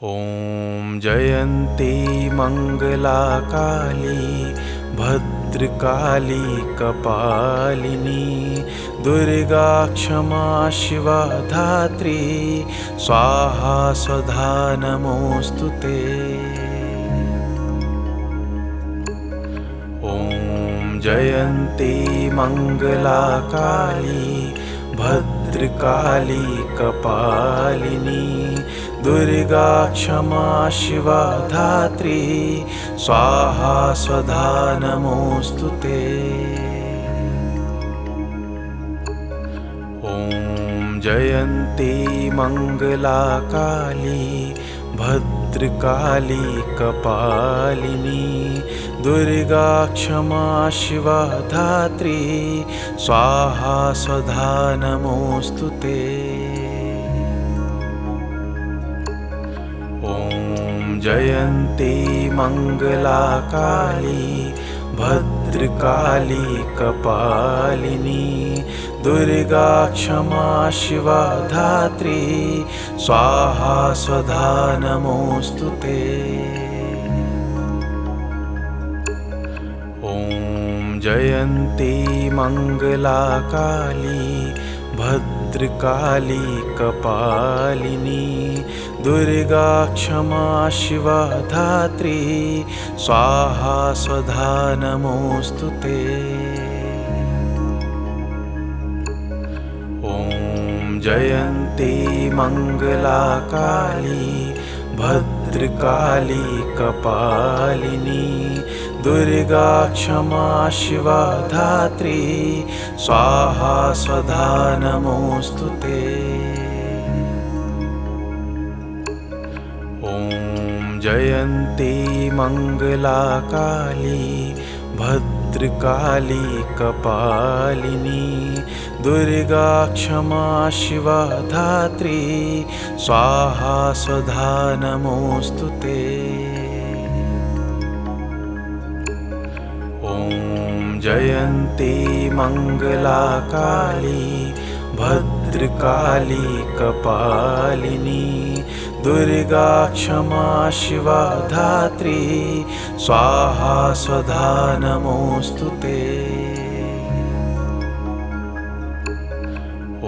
ॐ जयन्ती मंगला काली भद्रकाली कपालिनी दुर्गा क्षमा शिवा धात्री स्वाहा स्वधा नमोस्तुते। ॐ जयन्ती मंगला काली भद्रकाली कपालिनी दुर्गा क्षमा शिवा धात्री स्वाहा स्वधा नमोस्तुते। ॐ जयन्ती मंगला काली भद्रकाली कपालिनी दुर्गा क्षमा शिवा धात्री स्वाहा स्वधा नमोस्तुते। ॐ जयन्ती मंगला काली भद्रकाली कपालिनी दुर्गा क्षमा शिवा धात्री स्वाहा स्वधा नमोस्तुते। ॐ जयन्ती मंगला काली भद्रकाली कपालिनी दुर्गा क्षमा शिवा धात्री स्वाहा स्वधा नमोस्तुते। ॐ जयन्ती मंगला काली भद्रकाली कपालिनी दुर्गा क्षमा शिवा धात्री स्वाहा स्वधा नमोस्तुते। ॐ जयन्ती मंगला काली भद्रकाली कपालिनी दुर्गा क्षमा शिवा धात्री स्वाहा स्वधा नमोस्तुते। ॐ जयन्ती मंगला काली भद्रकाली कपालिनी दुर्गा क्षमा शिवा धात्री स्वाहा स्वधा नमोस्तुते।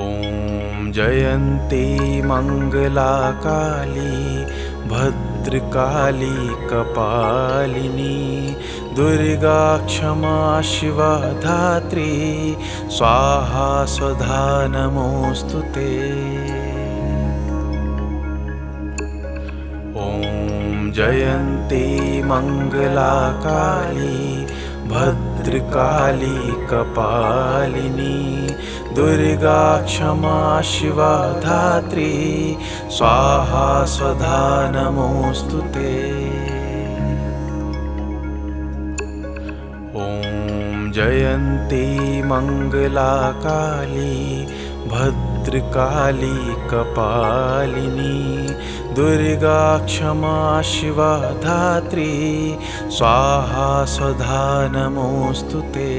ॐ जयन्ती मंगला काली भद्रकाली कपालिनी दुर्गा क्षमा शिवा धात्री स्वाहा स्वधा नमोस्तुते। ॐ जयन्ती मंगला काली भद्रकाली कपालिनी दुर्गा क्षमा शिवा धात्री स्वाहा स्वधा नमोस्तुते। ॐ जयन्ती मंगला काली भद्रकाली कपालिनी दुर्गा क्षमा शिवा धात्री स्वाहा स्वधा नमोस्तुते।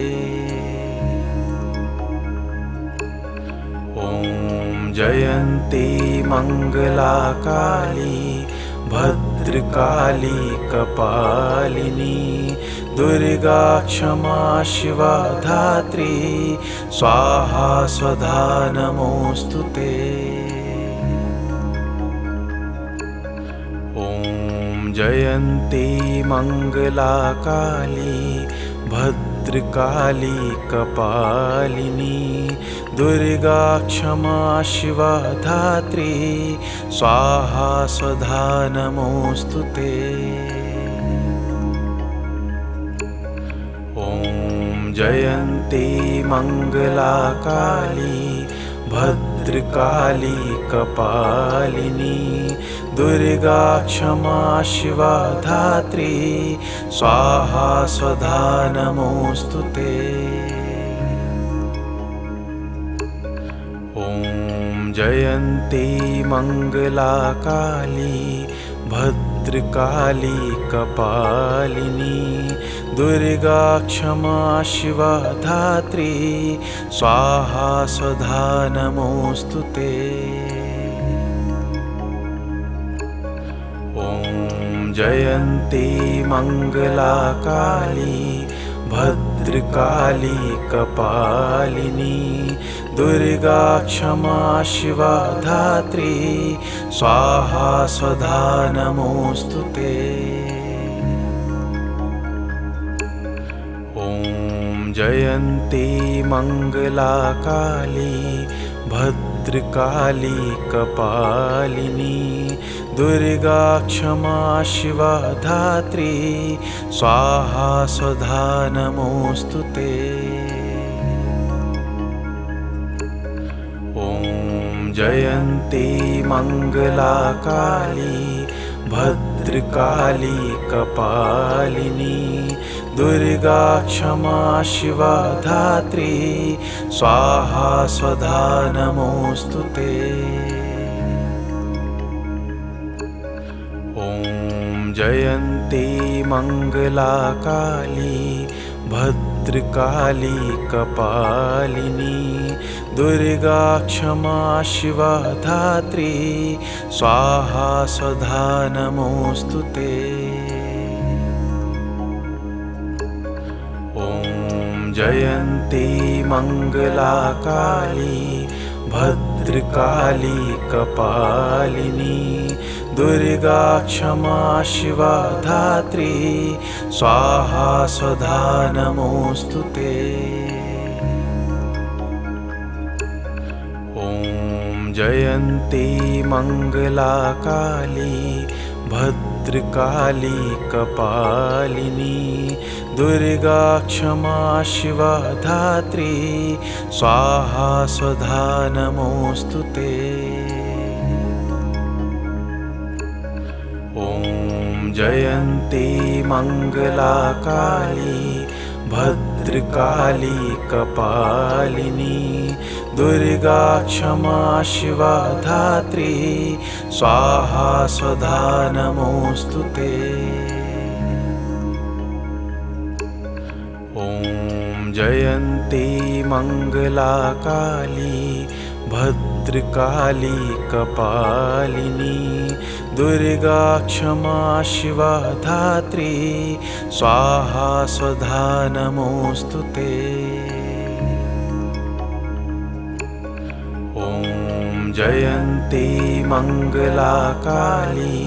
ॐ जयन्ती मंगला काली भद्रकाली कपालिनी दुर्गा क्षमा शिवा धात्री स्वाहा स्वधा नमोस्तुते। ॐ जयन्ती मंगला काली भद्रकाली कपालिनी दुर्गा क्षमा शिवा धात्री स्वाहा स्वधा नमोस्तुते। ॐ जयन्ती मंगला काली भद्रकाली कपालिनी दुर्गा क्षमा शिवा धात्री स्वाहा स्वधा नमोस्तुते। ॐ जयन्ती मंगला काली भद्रकाली कपालिनी दुर्गा क्षमा शिवा धात्री स्वाहा स्वधा नमोस्तुते। जयन्ती मङ्गला काली भद्रकाली कपालिनी दुर्गा क्षमा शिवा धात्री स्वाहा स्वधा नमोऽस्तुते। जयन्ती मङ्गला काली भद्रकाली कपालिनी दुर्गा क्षमा शिवा धात्री स्वाहा स्वधा नमोऽस्तुते। जयन्ती मङ्गला काली भद्रकाली कपालिनी दुर्गा क्षमा शिवा धात्री स्वाहा स्वधा नमोऽस्तुते। जयन्ती मङ्गला काली भद्रकाली कपालिनी दुर्गा क्षमा शिवा धात्री स्वाहा स्वधा नमोऽस्तुते। जयन्ती मङ्गला काली भद्रकाली कपालिनी दुर्गा क्षमा शिवा धात्री स्वाहा स्वधा नमोऽस्तुते। जयन्ती मङ्गला काली भद्रकाली कपालिनी दुर्गा क्षमा शिवा धात्री स्वाहा स्वधा नमोऽस्तुते। जयन्ती मङ्गला काली भद्रकाली कपालिनी दुर्गा क्षमा शिवा धात्री स्वाहा स्वधा नमोऽस्तुते। जयन्ती मङ्गला काली भद्रकाली कपालिनी दुर्गा क्षमा शिवा धात्री स्वाहा स्वधा नमोऽस्तुते। जयन्ती मङ्गला काली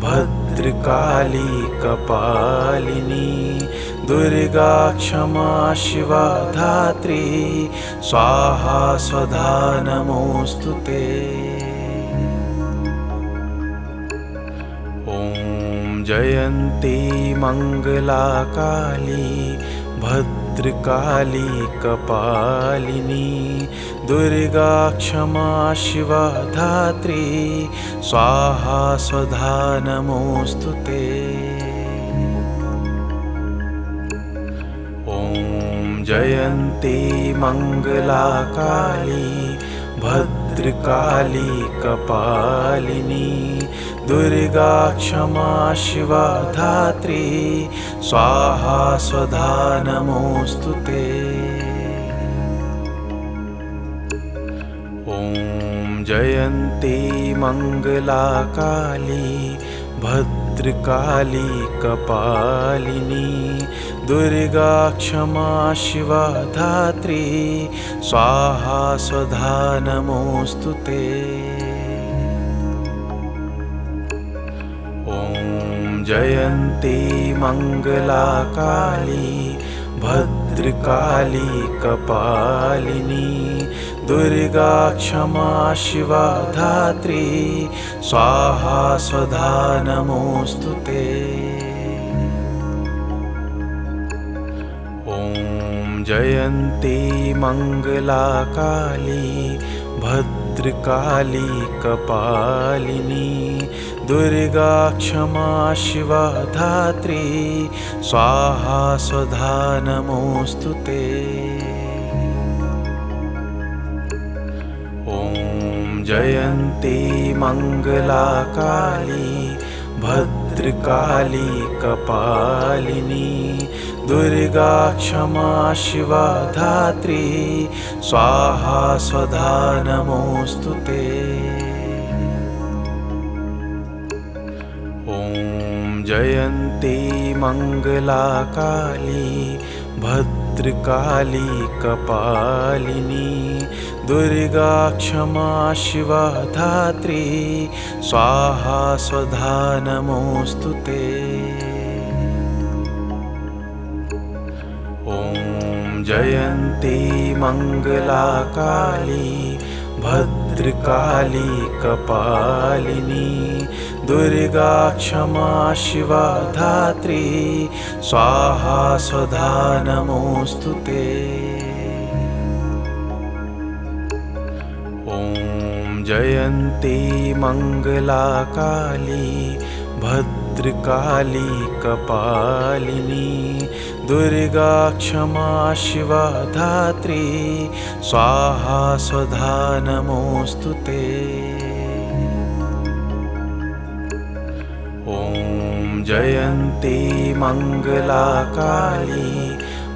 भद्रकाली कपालिनी दुर्गा क्षमा शिवा धात्री स्वाहा स्वधा नमोऽस्तुते। जयन्ती मङ्गला काली भद्रकाली कपालिनी दुर्गा क्षमा शिवा धात्री स्वाहा स्वधा नमोऽस्तुते। जयन्ती मङ्गला काली भद्रकाली कपालिनी दुर्गा क्षमा शिवा धात्री स्वाहा स्वधा नमोऽस्तुते। जयन्ती मङ्गला काली भद्रकाली कपालिनी दुर्गा क्षमा शिवा धात्री स्वाहा स्वधा नमोऽस्तुते। जयन्ती मङ्गला काली भद्रकाली कपालिनी दुर्गा क्षमा शिवा धात्री स्वाहा स्वधा नमोऽस्तुते। जयन्ती मङ्गला काली भद्रकाली कपालिनी दुर्गा क्षमा शिवा धात्री स्वाहा स्वधा नमोऽस्तुते। जयन्ती मङ्गला काली भद्रकाली कपालिनी दुर्गा क्षमा शिवा धात्री स्वाहा स्वधा नमोऽस्तुते। जयन्ती मङ्गला काली भद्रकाली कपालिनी दुर्गा क्षमा शिवा धात्री स्वाहा स्वधा नमोऽस्तुते। ॐ जयन्ती मङ्गला काली भद्रकाली कपालिनी दुर्गा क्षमा शिवा धात्री स्वाहा स्वधा नमोऽस्तुते। ॐ जयन्ती मङ्गला काली भद्रकाली कपालिनी दुर्गा क्षमा शिवा धात्री स्वाहा स्वधा नमोऽस्तुते। ॐ जयन्ती मङ्गला काली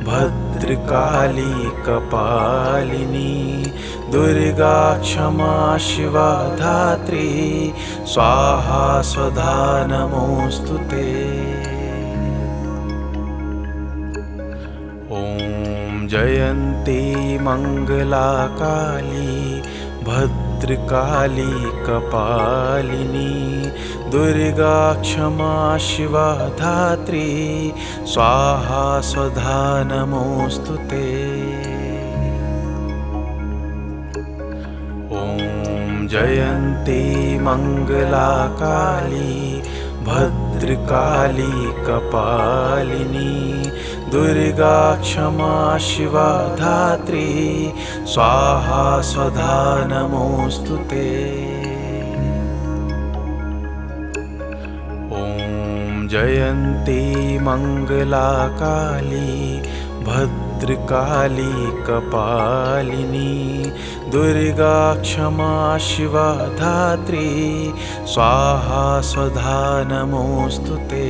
भद्रकाली कपालिनी दुर्गा क्षमा शिवा धात्री स्वाहा स्वधा नमोऽस्तुते। ॐ जयन्ती मङ्गला काली भद्रकाली कपालिनी दुर्गा क्षमा शिवा धात्री स्वाहा स्वधा नमोऽस्तुते। ॐ जयन्ती मङ्गला काली भद्रकाली कपालिनी दुर्गा क्षमा शिवा धात्री स्वाहा स्वधा नमोऽस्तुते। ॐ जयन्ती मङ्गला काली भद्रकाली कपालिनी दुर्गा क्षमा शिवा धात्री स्वाहा स्वधा नमोऽस्तुते।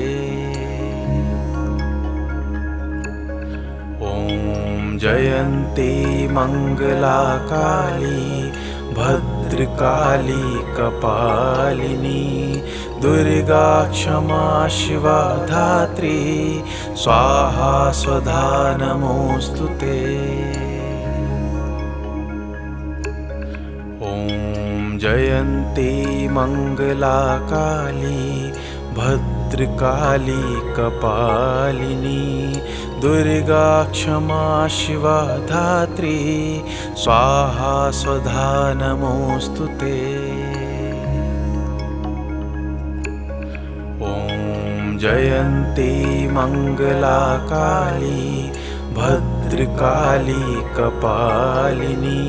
ॐ जयन्ती मङ्गला काली भद्रकाली कपालिनी दुर्गा क्षमा शिवा धात्री स्वाहा स्वधा नमोऽस्तुते। ॐ जयन्ती मङ्गला काली भद्रकाली कपालिनी दुर्गा क्षमा शिवा धात्री स्वाहा स्वधा नमोऽस्तुते। ॐ जयन्ती मङ्गला काली भद्रकाली कपालिनी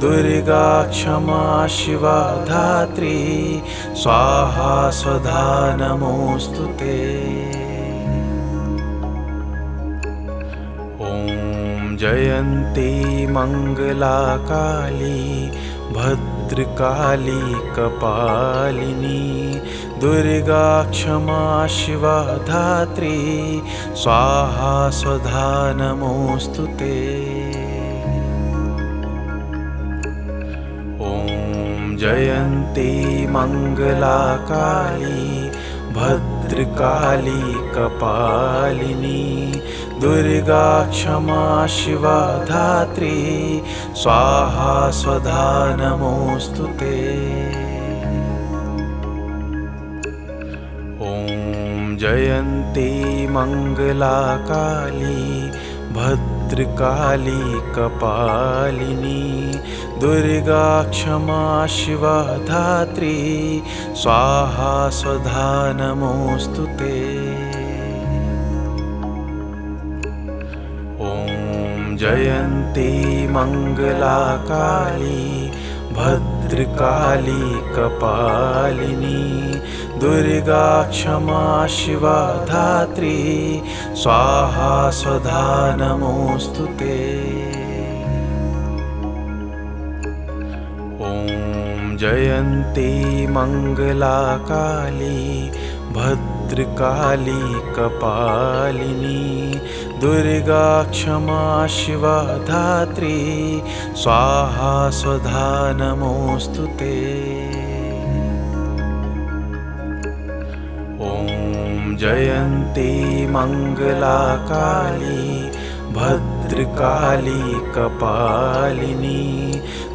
दुर्गा क्षमा शिवा धात्री स्वाहा स्वधा नमोऽस्तुते। ॐ जयन्ती मङ्गला काली भद्रकाली कपालिनी दुर्गा क्षमा शिवा धात्री स्वाहा स्वधा नमोऽस्तुते। ॐ जयन्ती मङ्गला काली भद्रकाली कपालिनी दुर्गा क्षमा शिवा धात्री स्वाहा स्वधा नमोऽस्तुते। ॐ जयन्ती मङ्गला काली भद्रकाली कपालिनी दुर्गा क्षमा शिवा धात्री स्वाहा स्वधा नमोऽस्तुते। ॐ जयन्ती मङ्गला काली भद्रकाली कपालिनी दुर्गा क्षमा शिवा धात्री स्वाहा स्वधा नमोऽस्तुते। ॐ जयन्ती मङ्गला काली भद्रकाली कपालिनी दुर्गा क्षमा शिवा धात्री स्वाहा स्वधा नमोऽस्तुते। ॐ जयन्ती मंगला काली भद्रकाली कपालिनी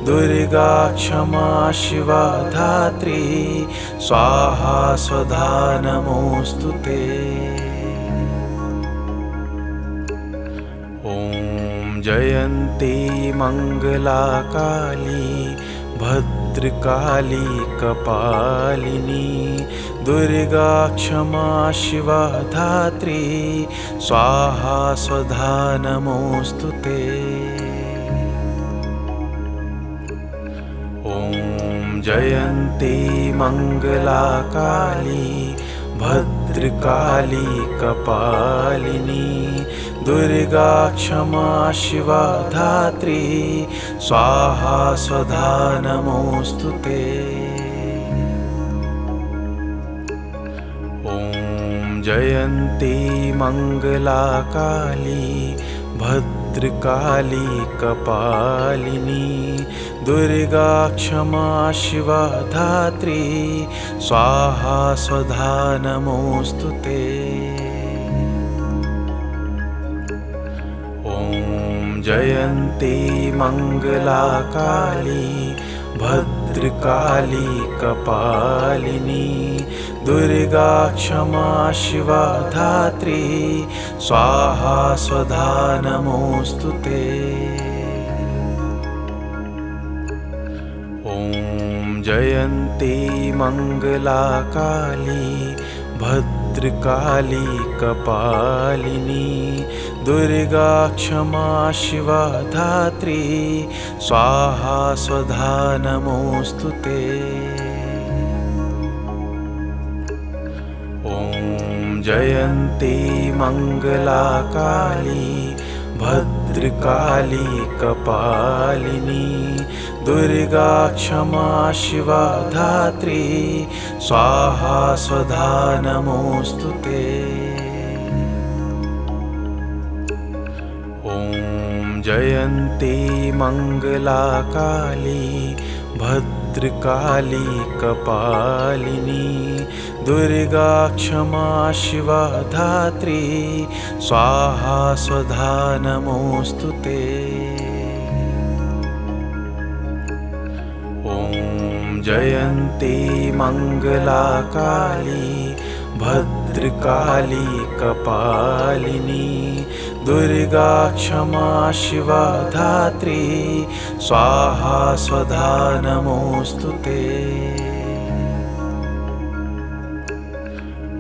दुर्गा क्षमा शिवा धात्री स्वाहा स्वधा नमोस्तुते। ॐ जयन्ती मंगला काली भद्रकाली कपालिनी दुर्गा क्षमा शिवा धात्री स्वाहा स्वधा नमोस्तुते। ॐ जयन्ती मंगला काली भद्रकाली कपालिनी दुर्गा क्षमा शिवा धात्री स्वाहा स्वधा नमोस्तुते। ॐ जयन्ती मंगला काली भद्रकाली कपालिनी दुर्गा क्षमा शिवा धात्री स्वाहा स्वधा नमोस्तुते। ॐ जयन्ती मंगला काली भद्रकाली कपालिनी दुर्गा क्षमा शिवा धात्री स्वाहा स्वधा नमोस्तुते। ॐ जयन्ती मंगला काली भद्रकाली कपालिनी दुर्गा क्षमा शिवा धात्री स्वाहा स्वधा नमोस्तुते। ॐ जयन्ती मंगला काली भद्रकाली कपालिनी दुर्गा क्षमा शिवा धात्री स्वाहा स्वधा नमोस्तुते। ॐ जयन्ती मंगला काली भद्रकाली कपालिनी दुर्गा क्षमा शिवा धात्री स्वाहा स्वधा नमोस्तुते। ॐ जयन्ती मंगला काली भद्रकाली कपालिनी दुर्गा क्षमा शिवा धात्री स्वाहा स्वधा नमोस्तुते।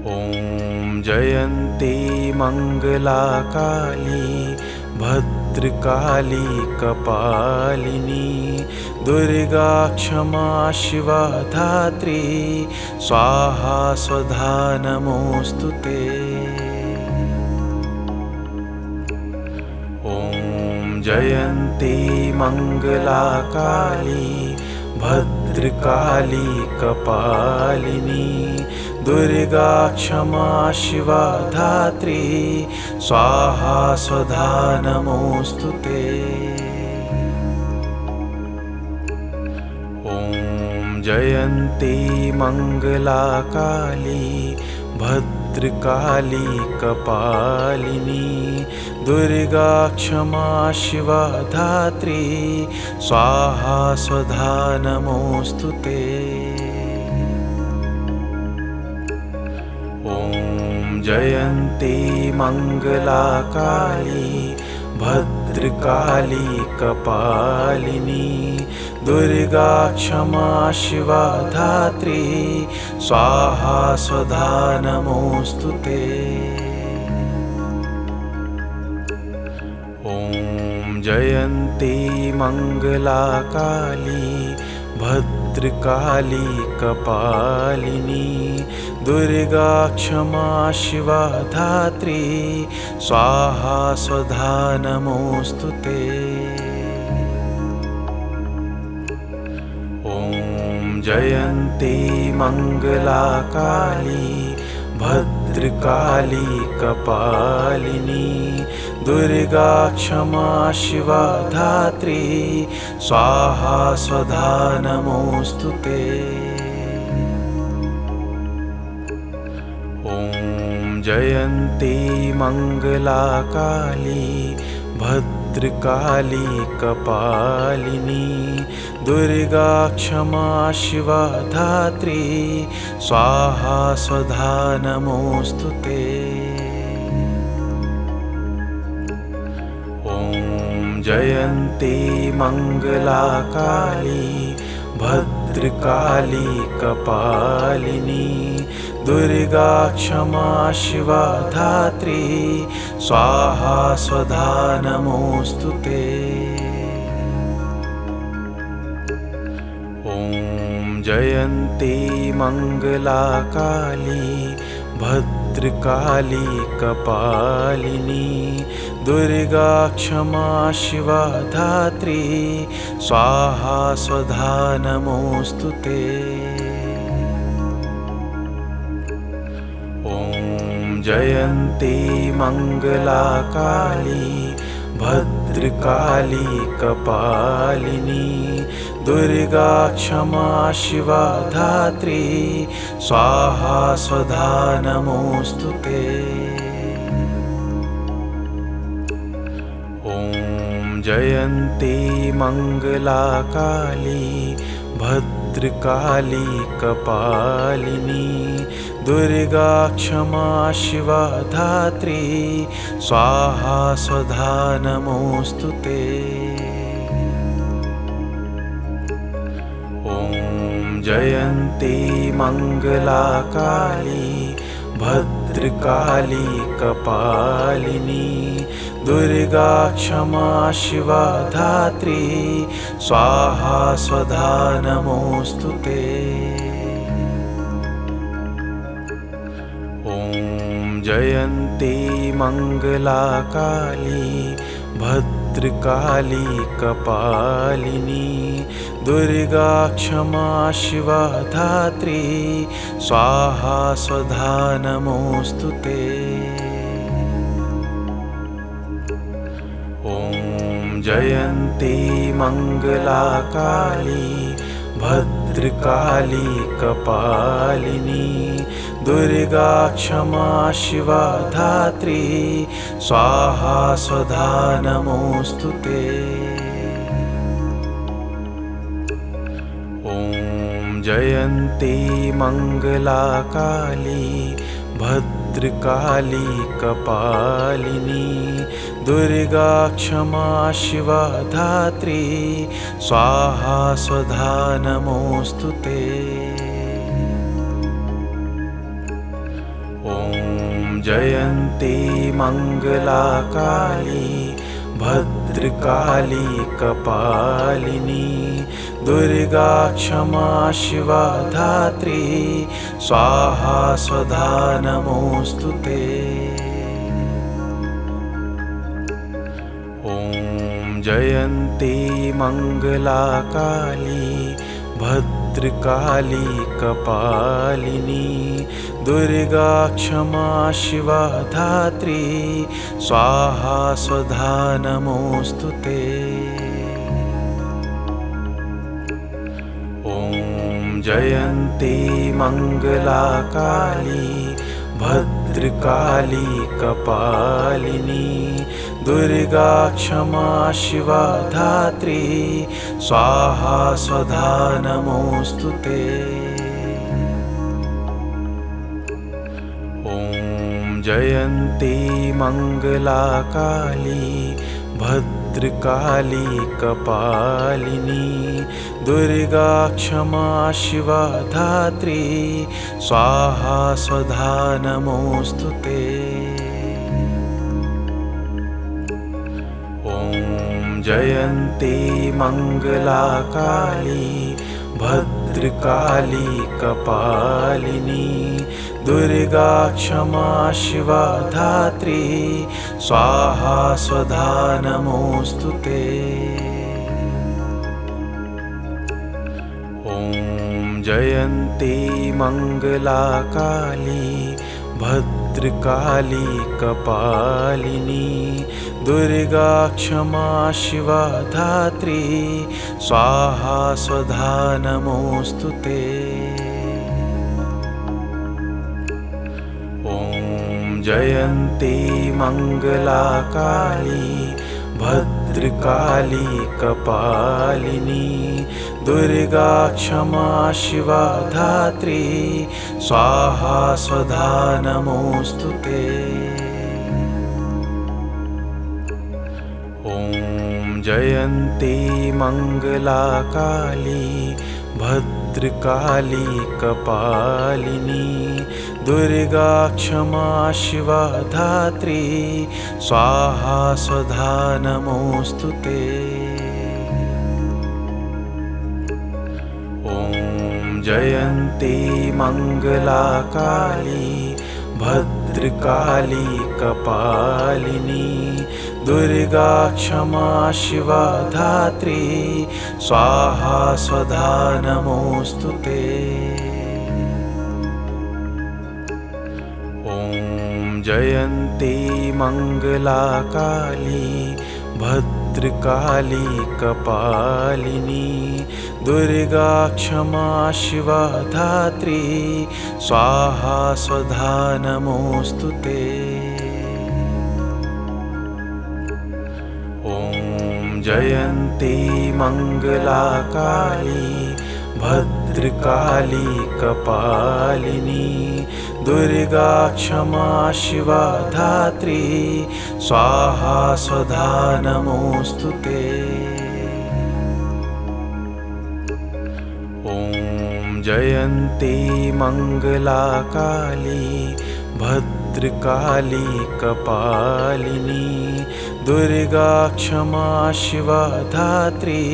ॐ जयन्ती मंगला काली भद्रकाली कपालिनी दुर्गा क्षमा शिवा धात्री स्वाहा स्वधा नमोस्तुते। ॐ जयन्ती मंगला काली भद्रकाली कपालिनी दुर्गा क्षमा शिवा धात्री स्वाहा स्वधा नमोस्तुते। ॐ जयन्ती मंगला काली भद्रकाली कपालिनी दुर्गा क्षमा शिवा धात्री स्वाहा स्वधा नमोस्तुते। ॐ जयन्ती मंगला काली भद्रकाली कपालिनी दुर्गा क्षमा शिवा धात्री स्वाहा स्वधा नमोस्तुते। ॐ जयन्ती मंगला काली भद्रकाली कपालिनी दुर्गा क्षमा शिवा धात्री स्वाहा स्वधा नमोस्तुते। ॐ जयन्ती मंगला काली भद्रकाली कपालिनी दुर्गा क्षमा शिवा धात्री स्वाहा स्वधा नमोस्तुते। ॐ जयन्ती मङ्गला काली भद्रकाली कपालिनी दुर्गा क्षमा शिवा धात्री स्वाहा स्वधा नमोऽस्तुते। जयन्ती मङ्गला काली भद्रकाली कपालिनी दुर्गा क्षमा शिवा धात्री स्वाहा स्वधा नमोऽस्तुते। जयन्ती मङ्गला काली भद्रकाली कपालिनी दुर्गा क्षमा शिवा धात्री स्वाहा स्वधा नमोऽस्तुते। जयन्ती मङ्गला काली भद्रकाली कपालिनी दुर्गा क्षमा शिवा धात्री स्वाहा स्वधा नमोऽस्तुते। जयन्ती मङ्गला काली भद्रकाली कपालिनी दुर्गा क्षमा शिवा धात्री स्वाहा स्वधा नमोऽस्तुते। जयन्ती मङ्गला काली भद्रकाली कपालिनी दुर्गा क्षमा शिवा धात्री स्वाहा स्वधा नमोऽस्तुते। जयन्ती मङ्गला काली भद्रकाली कपालिनी दुर्गा क्षमा शिवा धात्री स्वाहा स्वधा नमोऽस्तुते। जयन्ती मङ्गला काली भद्रकाली कपालिनी दुर्गा क्षमा शिवा धात्री स्वाहा स्वधा नमोऽस्तुते। जयन्ती मङ्गला काली भद्रकाली कपालिनी दुर्गा क्षमा शिवा धात्री स्वाहा स्वधा नमोऽस्तुते। जयन्ती मङ्गला काली भद्रकाली कपालिनी दुर्गा क्षमा शिवा धात्री स्वाहा स्वधा नमोऽस्तुते। जयन्ती मङ्गला काली भद्रकाली कपालिनी दुर्गा क्षमा शिवा धात्री स्वाहा स्वधा नमोऽस्तुते। जयन्ती मङ्गला काली भद्रकाली कपालिनी दुर्गा क्षमा शिवा धात्री स्वाहा स्वधा नमोऽस्तुते। जयन्ती मङ्गला काली भद्रकाली कपालिनी दुर्गा क्षमा शिवा धात्री स्वाहा स्वधा नमोऽस्तुते। जयन्ती मङ्गला काली भद्रकाली कपालिनी दुर्गा क्षमा शिवा धात्री स्वाहा स्वधा नमोऽस्तुते। जयन्ती मङ्गला काली भद्रकाली कपालिनी दुर्गा क्षमा शिवा धात्री स्वाहा स्वधा नमोऽस्तुते। जयन्ती मङ्गला काली भद्रकाली कपालिनी दुर्गा क्षमा शिवा धात्री स्वाहा स्वधा नमोऽस्तुते। ॐ जयन्ती मङ्गला काली भद्रकाली कपालिनी दुर्गा क्षमा शिवा धात्री स्वाहा स्वधा नमोऽस्तुते। ॐ जयन्ती मङ्गला काली भद्रकाली कपालिनी दुर्गा क्षमा शिवा धात्री स्वाहा स्वधा नमोऽस्तुते। ॐ जयन्ती मङ्गला काली भद्रकाली कपालिनी दुर्गा क्षमा शिवा धात्री स्वाहा स्वधा नमोऽस्तुते। ॐ जयन्ती मङ्गला काली भद्रकाली कपालिनी दुर्गा क्षमा शिवा धात्री स्वाहा स्वधा नमोऽस्तुते। ॐ जयन्ती मङ्गला काली भद्रकाली कपालिनी दुर्गा क्षमा शिवा धात्री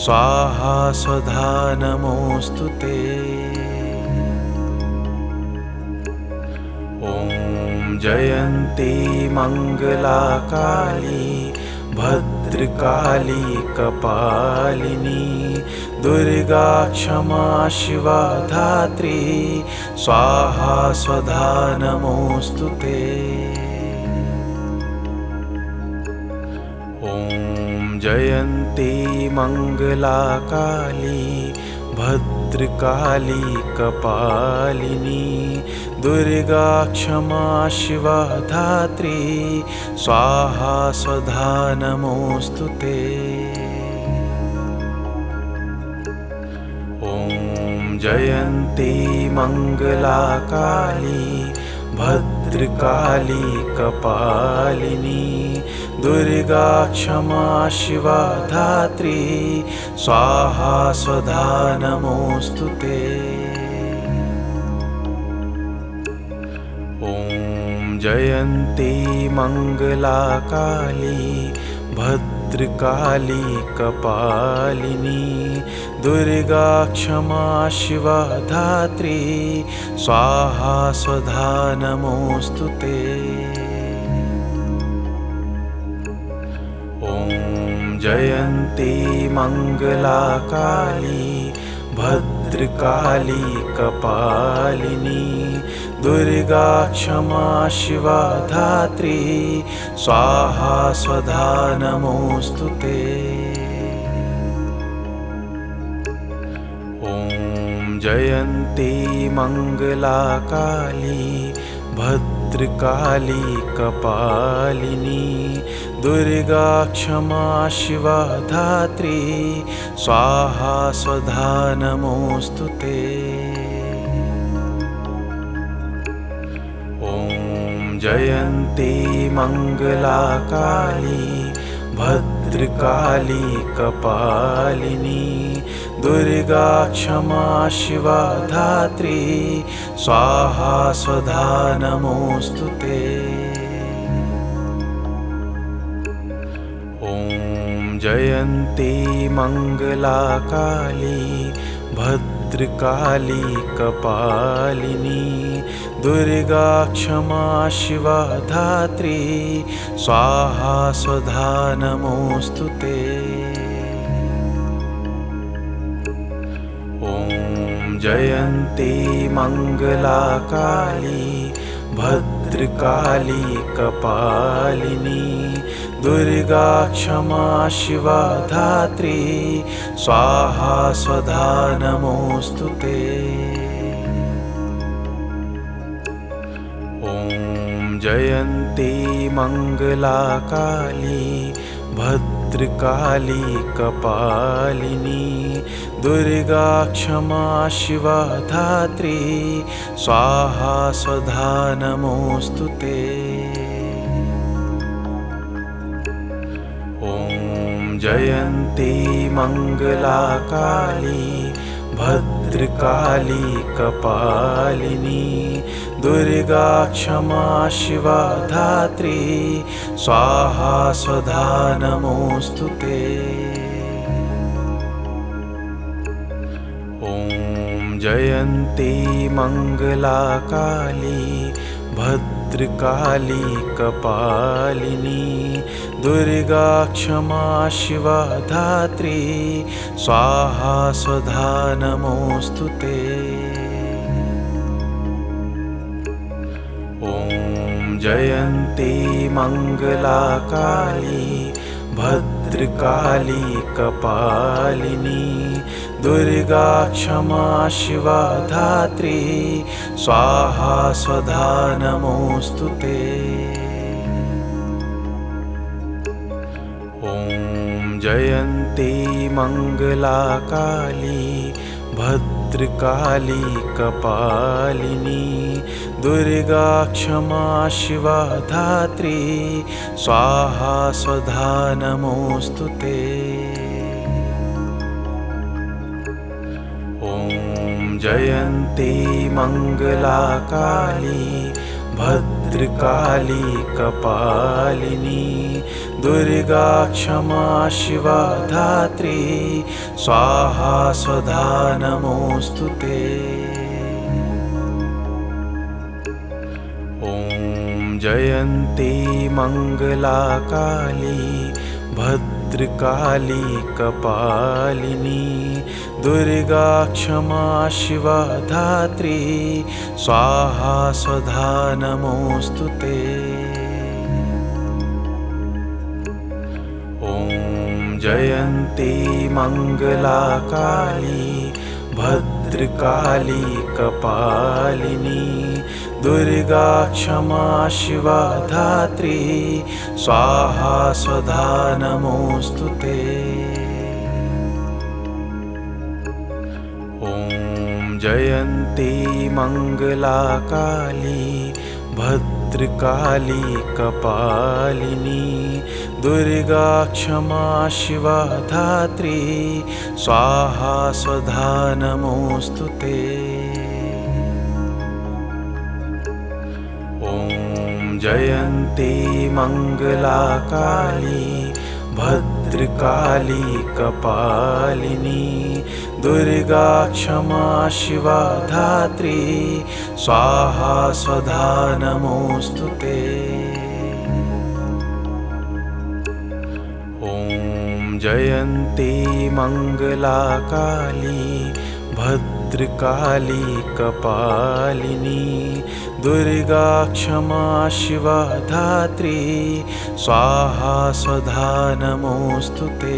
स्वाहा स्वधा नमोऽस्तुते। ॐ जयन्ती मङ्गला काली भद्रकाली कपालिनी दुर्गा क्षमा शिवा धात्री स्वाहा स्वधा नमोऽस्तुते। ॐ जयन्ती मङ्गला काली भद्रकाली कपालिनी दुर्गा क्षमा शिवा धात्री स्वाहा स्वधा नमोऽस्तुते। ॐ जयन्ती मङ्गला काली भद्रकाली कपालिनी दुर्गा क्षमा शिवा धात्री स्वाहा स्वधा नमोऽस्तुते। ॐ जयन्ती मङ्गला काली भद्रकाली कपालिनी दुर्गा क्षमा शिवा धात्री स्वाहा स्वधा नमोऽस्तुते। ॐ जयन्ती मङ्गला काली भद्रकाली कपालिनी दुर्गा क्षमा शिवा धात्री स्वाहा स्वधा नमोऽस्तुते। ॐ जयन्ती मङ्गला काली भद्रकाली कपालिनी दुर्गा क्षमा शिवा धात्री स्वाहा स्वधा नमोऽस्तुते। ॐ जयन्ती मङ्गला काली भद्रकाली कपालिनी दुर्गा क्षमा शिवा धात्री स्वाहा स्वधा नमोऽस्तुते। ॐ जयन्ती मङ्गला काली भद्रकाली कपालिनी दुर्गा क्षमा शिवा धात्री स्वाहा स्वधा नमोऽस्तुते। ॐ जयन्ती मङ्गला काली भद्रकाली कपालिनी दुर्गा क्षमा शिवा धात्री स्वाहा स्वधा नमोऽस्तुते। ॐ जयन्ती मङ्गला काली भद्रकाली कपालिनी दुर्गा क्षमा शिवा धात्री स्वाहा स्वधा नमोऽस्तुते। जयन्ती मङ्गला काली भद्रकाली कपालिनी दुर्गा क्षमा शिवा धात्री स्वाहा स्वधा नमोऽस्तुते। जयन्ती मङ्गला काली भद्रकाली कपालिनी दुर्गा क्षमा शिवा धात्री स्वाहा स्वधा नमोऽस्तुते। जयन्ती मङ्गला काली भद्रकाली कपालिनी दुर्गा क्षमा शिवा धात्री स्वाहा स्वधा नमोऽस्तुते। जयन्ती मङ्गला काली भद्रकाली कपालिनी दुर्गा क्षमा शिवा धात्री स्वाहा स्वधा नमोऽस्तुते। जयन्ती मङ्गला काली भद्रकाली कपालिनी दुर्गा क्षमा शिवा धात्री स्वाहा स्वधा नमोऽस्तुते। जयन्ती मङ्गला काली भद्रकाली कपालिनी दुर्गा क्षमा शिवा धात्री स्वाहा स्वधा नमोऽस्तुते। जयन्ती मङ्गला काली भद्रकाली कपालिनी दुर्गा क्षमा शिवा धात्री स्वाहा स्वधा नमोऽस्तुते। जयन्ती मङ्गला काली भद्रकाली कपालिनी दुर्गा क्षमा शिवा धात्री स्वाहा स्वधा नमोऽस्तुते। जयन्ती मङ्गला काली भद्रकाली कपालिनी दुर्गा क्षमा शिवा धात्री स्वाहा स्वधा नमोऽस्तुते। जयन्ती मङ्गला काली भद्रकाली कपालिनी दुर्गा क्षमा शिवा धात्री स्वाहा स्वधा नमोऽस्तुते।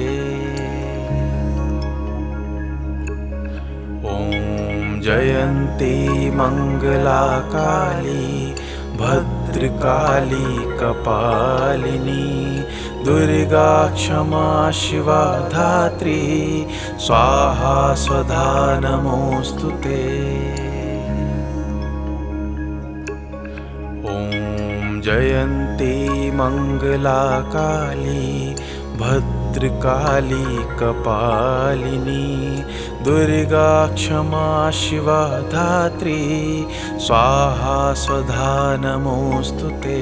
जयन्ती मङ्गला काली भद्रकाली कपालिनी दुर्गा क्षमा शिवा धात्री स्वाहा स्वधा नमोऽस्तुते। जयन्ती मङ्गला काली भद्रकाली कपालिनी दुर्गा क्षमा शिवा धात्री स्वाहा स्वधा नमोऽस्तुते।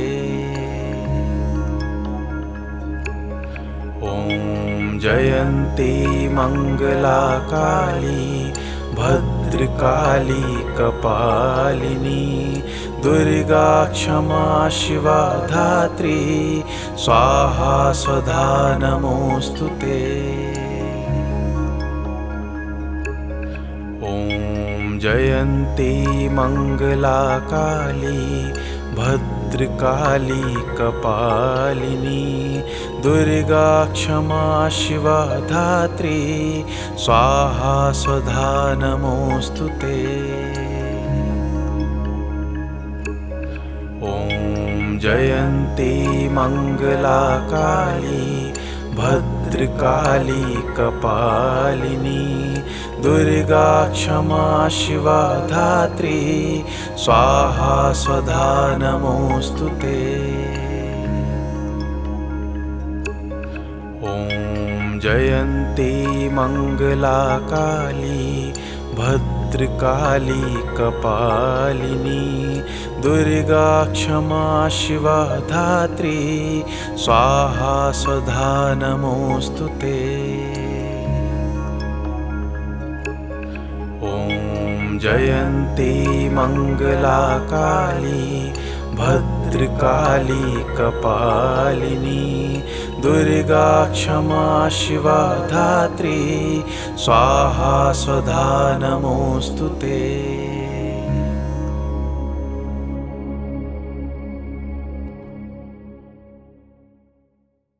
जयन्ती मङ्गला काली भद्रकाली कपालिनी दुर्गा क्षमा शिवा धात्री स्वाहा स्वधा नमोऽस्तुते। जयन्ती मङ्गला काली भद्रकाली कपालिनी दुर्गा क्षमा शिवा धात्री स्वाहा स्वधा नमोऽस्तुते। जयन्ती मङ्गला काली भद्रकाली कपालिनी दुर्गा क्षमा शिवा धात्री स्वाहा स्वधा नमोऽस्तुते। ॐ जयन्ती मङ्गला काली भद्रकाली कपालिनी दुर्गा क्षमा शिवा धात्री स्वाहा स्वधा नमोऽस्तुते। ॐ जयन्ती मङ्गला काली भद्रकाली कपालिनी दुर्गा क्षमा शिवा धात्री स्वाहा स्वधा नमोऽस्तुते।